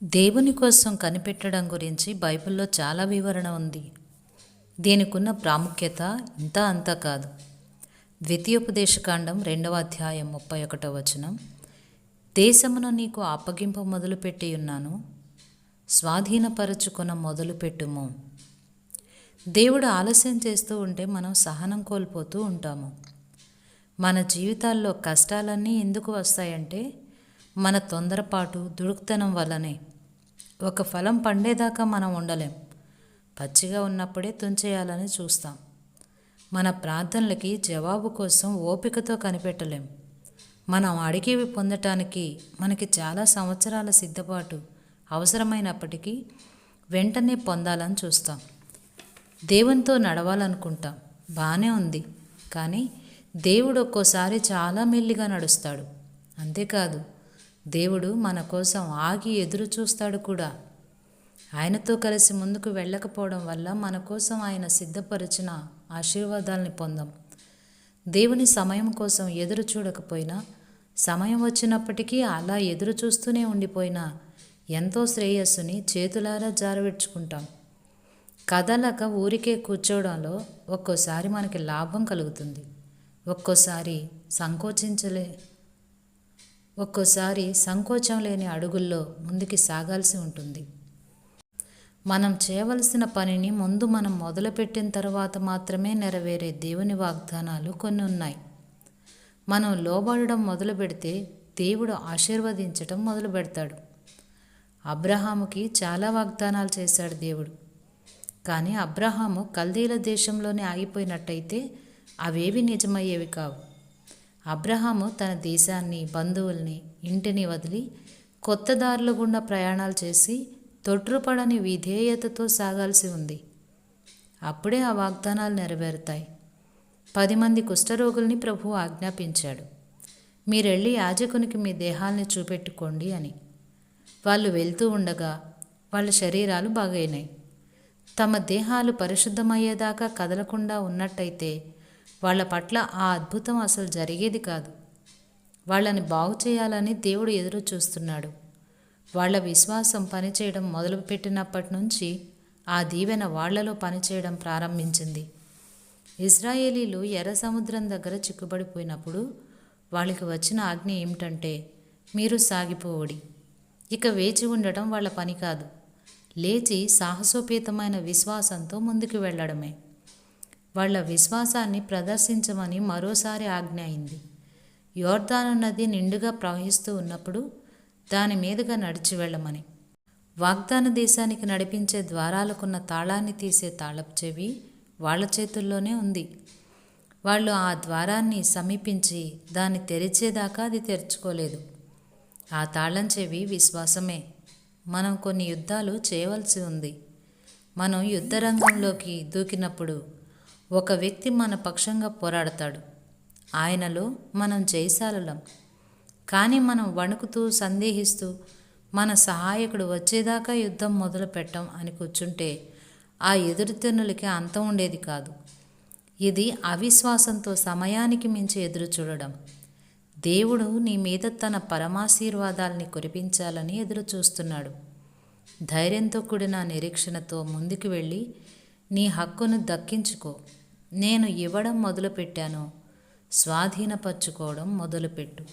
దేవుని కోసం కనిపెట్టడం గురించి బైబిల్లో చాలా వివరణ ఉంది. దీనికున్న ప్రాముఖ్యత ఇంత అంతా కాదు. ద్వితీయోపదేశకాండం 2వ అధ్యాయం 31వ వచనం, దేశమును నీకు అప్పగింప మొదలుపెట్టి ఉన్నాను, స్వాధీనపరచుకొన మొదలుపెట్టుము. దేవుడు ఆలస్యం చేస్తూ ఉంటే మనం సహనం కోల్పోతూ ఉంటాము. మన జీవితాల్లో కష్టాలన్నీ ఎందుకు వస్తాయంటే మన తొందరపాటు, దుడుకుతనం వల్లనే. ఒక ఫలం పండేదాకా మనం ఉండలేం. పచ్చిగా ఉన్నప్పుడే తుంచేయాలని చూస్తాం. మన ప్రార్థనలకి జవాబు కోసం ఓపికతో కనిపెట్టలేం. మనం అడిగేవి పొందటానికి మనకి చాలా సంవత్సరాల సిద్ధపాటు అవసరమైనప్పటికీ వెంటనే పొందాలని చూస్తాం. దేవునితో నడవాలనుకుంటాం, బాగానే ఉంది. కానీ దేవుడు ఒక్కోసారి చాలా మెల్లిగా నడుస్తాడు. అంతేకాదు, దేవుడు మన కోసం ఆగి ఎదురు చూస్తాడు కూడా. ఆయనతో కలిసి ముందుకు వెళ్ళకపోవడం వల్ల మన కోసం ఆయన సిద్ధపరిచిన ఆశీర్వాదాలని పొందాం. దేవుని సమయం కోసం ఎదురు చూడకపోయినా, సమయం వచ్చినప్పటికీ అలా ఎదురు చూస్తూనే ఉండిపోయినా ఎంతో శ్రేయస్సుని చేతులారా జారవిడ్చుకుంటాం. కదలక ఊరికే కూర్చోవడంలో ఒక్కోసారి మనకి లాభం కలుగుతుంది, ఒక్కోసారి సంకోచం లేని అడుగుల్లో ముందుకి సాగాల్సి ఉంటుంది. మనం చేయవలసిన పనిని ముందు మనం మొదలుపెట్టిన తర్వాత మాత్రమే నెరవేరే దేవుని వాగ్దానాలు కొన్ని ఉన్నాయి. మనం లోబడడం మొదలు పెడితే దేవుడు ఆశీర్వదించడం మొదలు పెడతాడు. అబ్రహాముకి చాలా వాగ్దానాలు చేశాడు దేవుడు. కానీ అబ్రహాము కల్దీల దేశంలోనే ఆగిపోయినట్టయితే అవేవి నిజమయ్యేవి కావు. అబ్రహాము తన దేశాన్ని, బంధువుల్ని, ఇంటిని వదిలి కొత్త దారుల గుండా ప్రయాణాలు చేసి తొట్రుపడని విధేయతతో సాగాల్సి ఉంది. అప్పుడే ఆ వాగ్దానాలు నెరవేరుతాయి. 10 మంది కుష్ఠరోగుల్ని ప్రభువు ఆజ్ఞాపించాడు, మీరెళ్ళి యాజకునికి మీ దేహాల్ని చూపెట్టుకోండి అని. వాళ్ళు వెళ్తూ ఉండగా వాళ్ళ శరీరాలు బాగైనాయి. తమ దేహాలు పరిశుద్ధమయ్యేదాకా కదలకుండా ఉన్నట్టయితే వాళ్ళ పట్ల ఆ అద్భుతం అసలు జరిగేది కాదు. వాళ్ళని బాగు చేయాలని దేవుడు ఎదురు చూస్తున్నాడు. వాళ్ళ విశ్వాసం పనిచేయడం మొదలుపెట్టినప్పటి నుంచి ఆ దీవెన వాళ్లలో పనిచేయడం ప్రారంభించింది. ఇశ్రాయేలీలు ఎర్ర సముద్రం దగ్గర చిక్కుబడిపోయినప్పుడు వాళ్ళకి వచ్చిన ఆజ్ఞ ఏమిటంటే, మీరు సాగిపోవడి. ఇక వేచి ఉండటం వాళ్ళ పని కాదు, లేచి సాహసోపేతమైన విశ్వాసంతో ముందుకు వెళ్ళడమే. వాళ్ళ విశ్వాసాన్ని ప్రదర్శించమని మరోసారి ఆజ్ఞ అయింది. యోర్దాను నది నిండుగా ప్రవహిస్తూ ఉన్నప్పుడు దాని మీదుగా నడిచి వెళ్ళమని. వాగ్దాన దేశానికి నడిపించే ద్వారాలకున్న తాళాన్ని తీసే తాళపు చెవి వాళ్ళ చేతుల్లోనే ఉంది. వాళ్ళు ఆ ద్వారాన్ని సమీపించి దాన్ని తెరిచేదాకా అది తెరుచుకోలేదు. ఆ తాళం చెవి విశ్వాసమే. మనం కొన్ని యుద్ధాలు చేయవలసి ఉంది. మనం యుద్ధరంగంలోకి దూకినప్పుడు ఒక వ్యక్తి మన పక్షంగా పోరాడతాడు. ఆయనలో మనం జయశాలులం. కానీ మనం వణుకుతూ, సందేహిస్తూ మన సహాయకుడు వచ్చేదాకా యుద్ధం మొదలు పెట్టం అని కూర్చుంటే ఆ ఎదురుతెన్నులకి అంతం ఉండేది కాదు. ఇది అవిశ్వాసంతో సమయానికి మించి ఎదురు చూడడం. దేవుడు నీ మీద తన పరమాశీర్వాదాల్ని కురిపించాలని ఎదురు చూస్తున్నాడు. ధైర్యంతో కూడిన నిరీక్షణతో ముందుకు వెళ్ళి నీ హక్కును దక్కించుకో. నేను ఇవ్వడం మొదలుపెట్టాను, స్వాధీనపరచుకోవడం మొదలుపెట్టు.